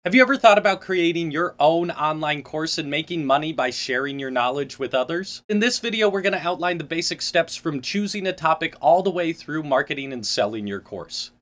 Have you ever thought about creating your own online course and making money by sharing your knowledge with others? In this video, we're going to outline the basic steps from choosing a topic all the way through marketing and selling your course.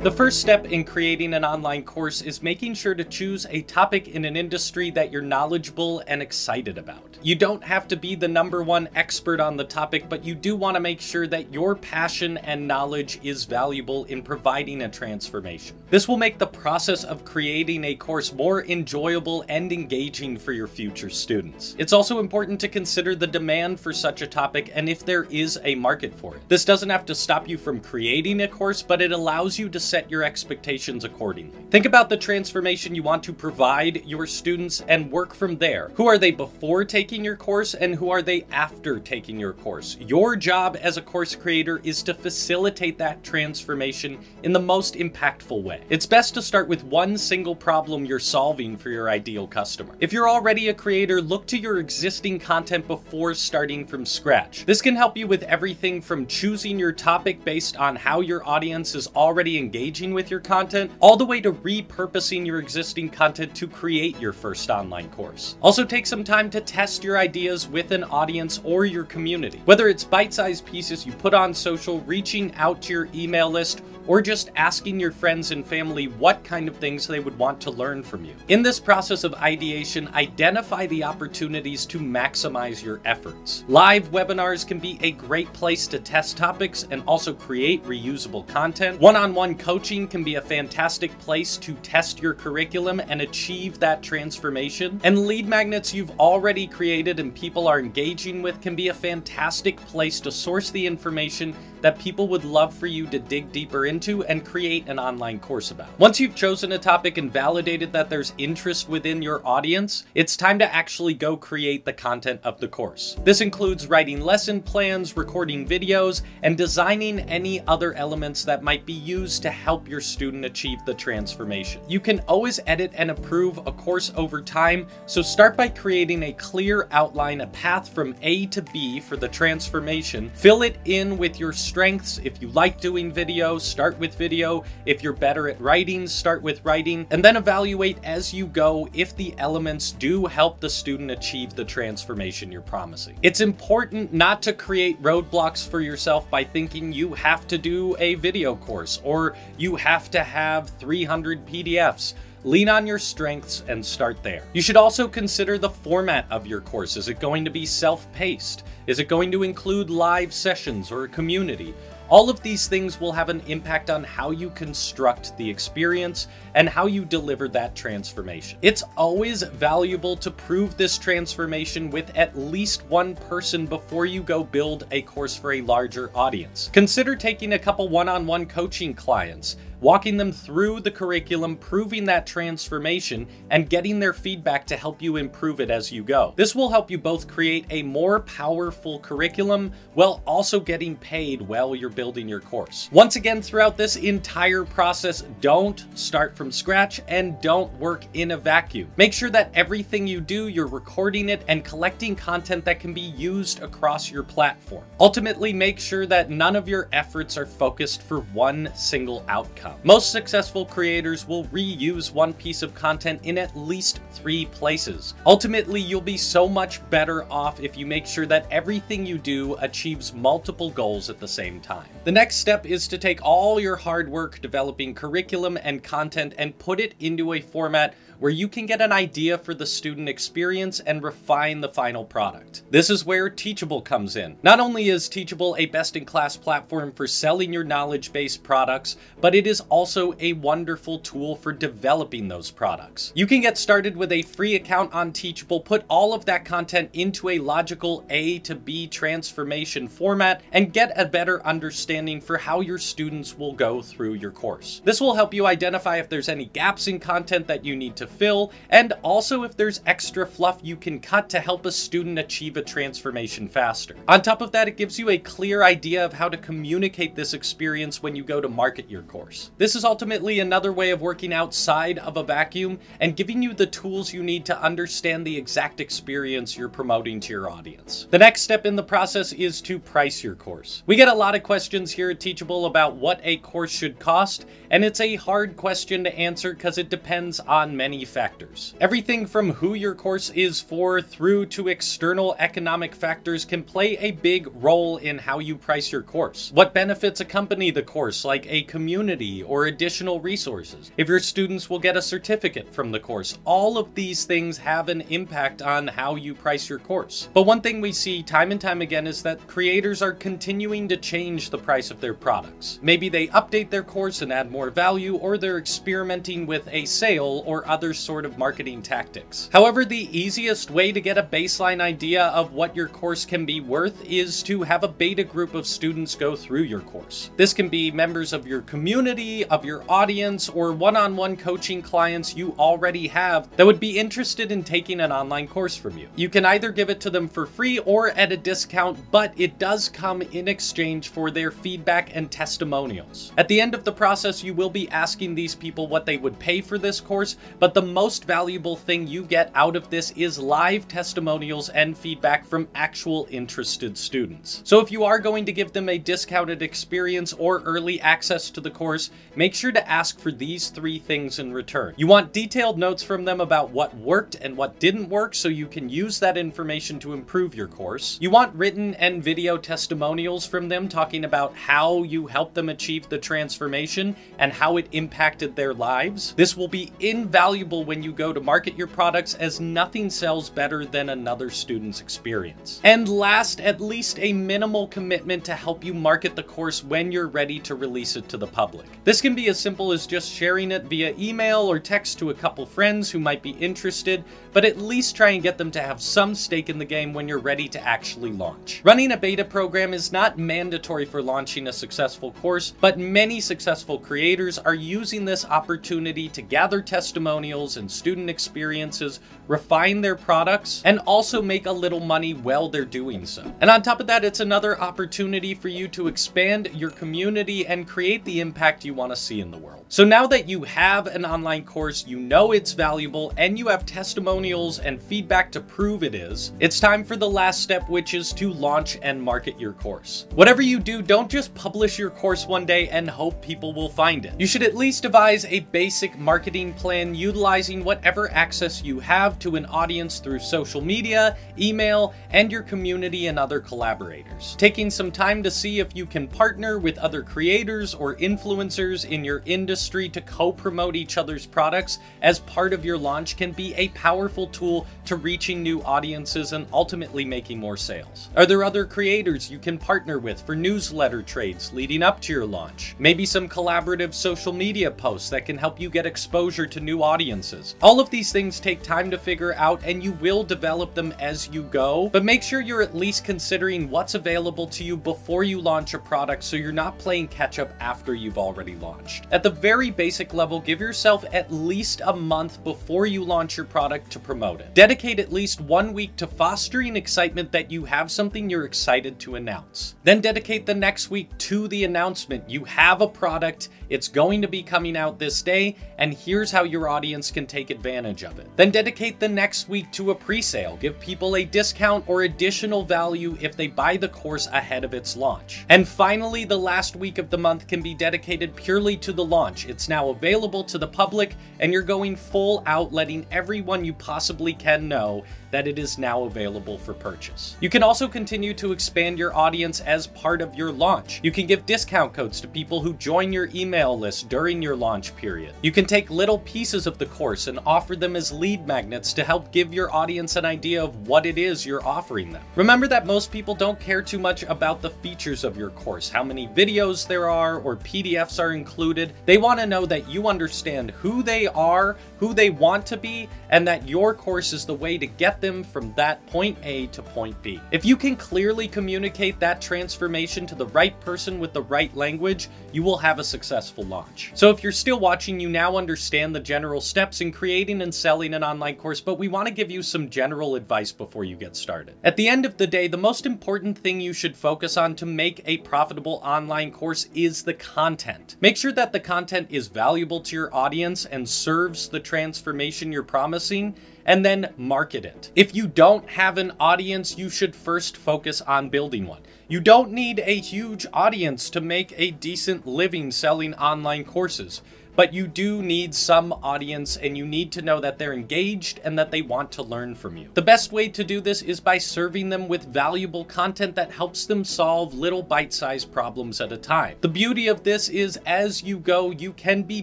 The first step in creating an online course is making sure to choose a topic in an industry that you're knowledgeable and excited about. You don't have to be the #1 expert on the topic, but you do want to make sure that your passion and knowledge is valuable in providing a transformation. This will make the process of creating a course more enjoyable and engaging for your future students. It's also important to consider the demand for such a topic and if there is a market for it. This doesn't have to stop you from creating a course, but it allows you to set your expectations accordingly. Think about the transformation you want to provide your students and work from there. Who are they before taking your course and who are they after taking your course? Your job as a course creator is to facilitate that transformation in the most impactful way. It's best to start with one single problem you're solving for your ideal customer. If you're already a creator, look to your existing content before starting from scratch. This can help you with everything from choosing your topic based on how your audience is already engaging with your content, all the way to repurposing your existing content to create your first online course. Also take some time to test your ideas with an audience or your community. Whether it's bite-sized pieces you put on social, reaching out to your email list, or just asking your friends and family what kind of things they would want to learn from you. In this process of ideation, identify the opportunities to maximize your efforts. Live webinars can be a great place to test topics and also create reusable content. One-on-one coaching can be a fantastic place to test your curriculum and achieve that transformation. And lead magnets you've already created and people are engaging with can be a fantastic place to source the information that people would love for you to dig deeper into and create an online course about. Once you've chosen a topic and validated that there's interest within your audience, it's time to actually go create the content of the course. This includes writing lesson plans, recording videos, and designing any other elements that might be used to help your student achieve the transformation. You can always edit and improve a course over time, so start by creating a clear outline, a path from A to B for the transformation. Fill it in with your strengths. If you like doing video, start with video. If you're better at writing, start with writing, and then evaluate as you go if the elements do help the student achieve the transformation you're promising. It's important not to create roadblocks for yourself by thinking you have to do a video course or you have to have 300 PDFs. Lean on your strengths and start there. You should also consider the format of your course. Is it going to be self-paced? Is it going to include live sessions or a community? All of these things will have an impact on how you construct the experience and how you deliver that transformation. It's always valuable to prove this transformation with at least one person before you go build a course for a larger audience. Consider taking a couple one-on-one coaching clients, walking them through the curriculum, proving that transformation, and getting their feedback to help you improve it as you go. This will help you both create a more powerful curriculum while also getting paid while you're building your course. Once again, throughout this entire process, don't start from scratch and don't work in a vacuum. Make sure that everything you do, you're recording it and collecting content that can be used across your platform. Ultimately, make sure that none of your efforts are focused for one single outcome. Most successful creators will reuse one piece of content in at least 3 places. Ultimately, you'll be so much better off if you make sure that everything you do achieves multiple goals at the same time. The next step is to take all your hard work developing curriculum and content and put it into a format where you can get an idea for the student experience and refine the final product. This is where Teachable comes in. Not only is Teachable a best-in-class platform for selling your knowledge-based products, but it is also a wonderful tool for developing those products. You can get started with a free account on Teachable, put all of that content into a logical A to B transformation format, and get a better understanding for how your students will go through your course. This will help you identify if there's any gaps in content that you need to fill, and also if there's extra fluff you can cut to help a student achieve a transformation faster. On top of that, it gives you a clear idea of how to communicate this experience when you go to market your course. This is ultimately another way of working outside of a vacuum and giving you the tools you need to understand the exact experience you're promoting to your audience. The next step in the process is to price your course. We get a lot of questions here at Teachable about what a course should cost, and it's a hard question to answer because it depends on many factors. Everything from who your course is for through to external economic factors can play a big role in how you price your course. What benefits accompany the course, like a community or additional resources? If your students will get a certificate from the course, all of these things have an impact on how you price your course. But one thing we see time and time again is that creators are continuing to change the price of their products. Maybe they update their course and add more value, or they're experimenting with a sale or other sort of marketing tactics. However, the easiest way to get a baseline idea of what your course can be worth is to have a beta group of students go through your course. This can be members of your community, of your audience, or one-on-one coaching clients you already have that would be interested in taking an online course from you. You can either give it to them for free or at a discount, but it does come in exchange for their feedback and testimonials. At the end of the process, you will be asking these people what they would pay for this course, but the most valuable thing you get out of this is live testimonials and feedback from actual interested students. So if you are going to give them a discounted experience or early access to the course, make sure to ask for these 3 things in return. You want detailed notes from them about what worked and what didn't work so you can use that information to improve your course. You want written and video testimonials from them talking about how you helped them achieve the transformation and how it impacted their lives. This will be invaluable when you go to market your products, as nothing sells better than another student's experience. And last, at least a minimal commitment to help you market the course when you're ready to release it to the public. This can be as simple as just sharing it via email or text to a couple friends who might be interested, but at least try and get them to have some stake in the game when you're ready to actually launch. Running a beta program is not mandatory for launching a successful course, but many successful creators are using this opportunity to gather testimonials and student experiences, refine their products, and also make a little money while they're doing so. And on top of that, it's another opportunity for you to expand your community and create the impact you want to see in the world. So now that you have an online course, you know it's valuable, and you have testimonials and feedback to prove it is, it's time for the last step, which is to launch and market your course. Whatever you do, don't just publish your course one day and hope people will find it. You should at least devise a basic marketing plan utilizing whatever access you have to an audience through social media, email, and your community and other collaborators. Taking some time to see if you can partner with other creators or influencers in your industry to co-promote each other's products as part of your launch can be a powerful tool to reaching new audiences and ultimately making more sales. Are there other creators you can partner with for newsletter trades leading up to your launch? Maybe some collaborative social media posts that can help you get exposure to new audiences. All of these things take time to figure out, and you will develop them as you go, but make sure you're at least considering what's available to you before you launch a product so you're not playing catch up after you've already launched. At the very basic level, give yourself at least a month before you launch your product to promote it. Dedicate at least 1 week to fostering excitement that you have something you're excited to announce. Then dedicate the next week to the announcement. You have a product, it's going to be coming out this day, and here's how your audience can take advantage of it. Then dedicate the next week to a pre-sale. Give people a discount or additional value if they buy the course ahead of its launch. And finally, the last week of the month can be dedicated purely to the launch. It's now available to the public, and you're going full out, letting everyone you possibly can know that it is now available for purchase. You can also continue to expand your audience as part of your launch. You can give discount codes to people who join your email list during your launch period. You can take little pieces of the course and offer them as lead magnets to help give your audience an idea of what it is you're offering them. Remember that most people don't care too much about the features of your course, how many videos there are or PDFs are included. They want to know that you understand who they are, who they want to be, and that your course is the way to get get them from that point A to point B. If you can clearly communicate that transformation to the right person with the right language, you will have a successful launch. So if you're still watching, you now understand the general steps in creating and selling an online course, but we want to give you some general advice before you get started. At the end of the day, the most important thing you should focus on to make a profitable online course is the content. Make sure that the content is valuable to your audience and serves the transformation you're promising, and then market it. If you don't have an audience, you should first focus on building one. You don't need a huge audience to make a decent living selling online courses, but you do need some audience, and you need to know that they're engaged and that they want to learn from you. The best way to do this is by serving them with valuable content that helps them solve little bite-sized problems at a time. The beauty of this is, as you go, you can be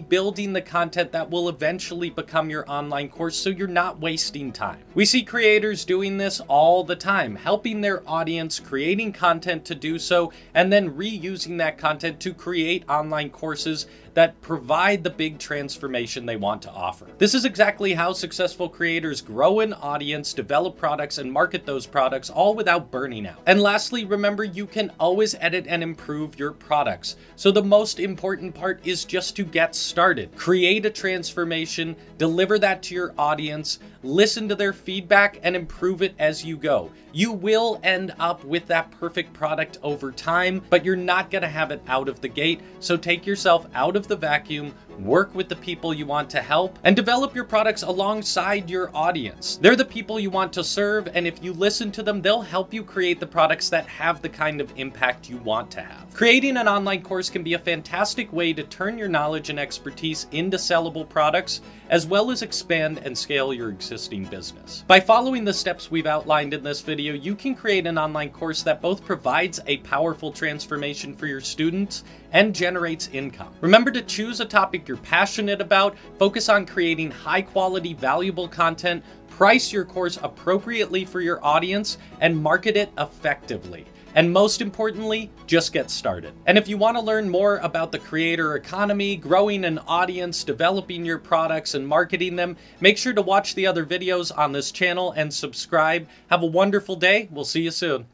building the content that will eventually become your online course, so you're not wasting time. We see creators doing this all the time, helping their audience, creating content to do so, and then reusing that content to create online courses that provide the big transformation they want to offer. This is exactly how successful creators grow an audience, develop products, and market those products, all without burning out. And lastly, remember, you can always edit and improve your products. So the most important part is just to get started. Create a transformation, deliver that to your audience, listen to their feedback, and improve it as you go. You will end up with that perfect product over time, but you're not gonna have it out of the gate. So take yourself out of the vacuum, work with the people you want to help, and develop your products alongside your audience. They're the people you want to serve, and if you listen to them, they'll help you create the products that have the kind of impact you want to have. Creating an online course can be a fantastic way to turn your knowledge and expertise into sellable products, as well as expand and scale your existing business. By following the steps we've outlined in this video, you can create an online course that both provides a powerful transformation for your students and generates income. Remember to choose a topic you're passionate about, focus on creating high quality, valuable content, price your course appropriately for your audience, and market it effectively. And most importantly, just get started. And if you want to learn more about the creator economy, growing an audience, developing your products, and marketing them, make sure to watch the other videos on this channel and subscribe. Have a wonderful day. We'll see you soon.